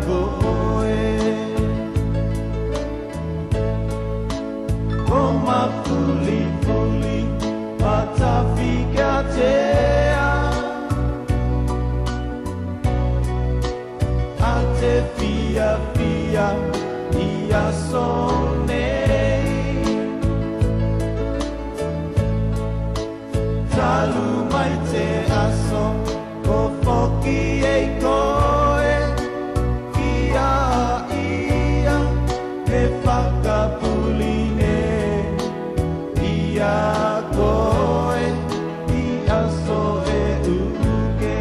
koe Koma fuli patafika tea Ate fia ia sone Talu mai te aso ko foki e koe Kia ia e whakapuline Ia koe ia so e uke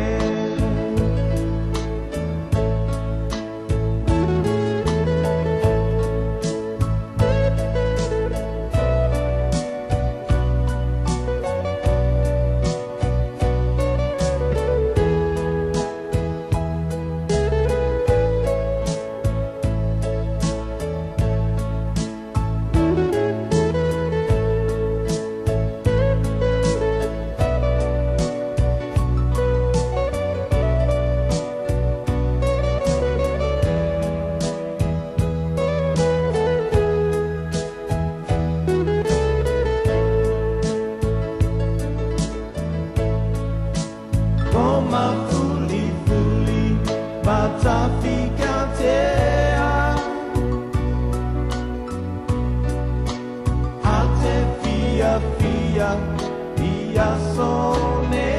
Koma fuli patafika tea Ate fia ia sone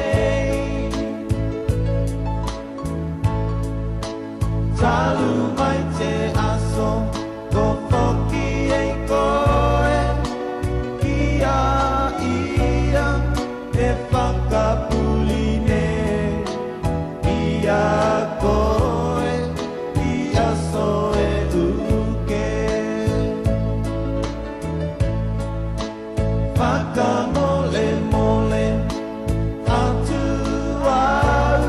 Talu mai te aso ko foki e koe Kia ia e whakapuline Ia koe ia so e uke Whakamole atu au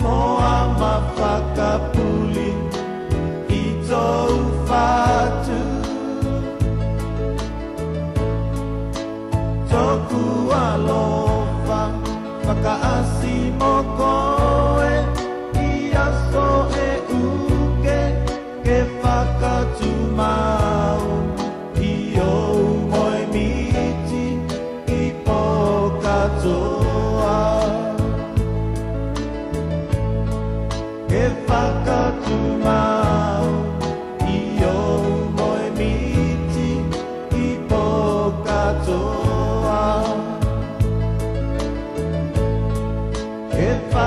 Moa ma whakapuli I tau whatu Toku alofa Whakaasi mo koe Ia so e uke Ke whakatumau I o moe miti I po katoa Ke whakatumau I o moe miti I po katoa If I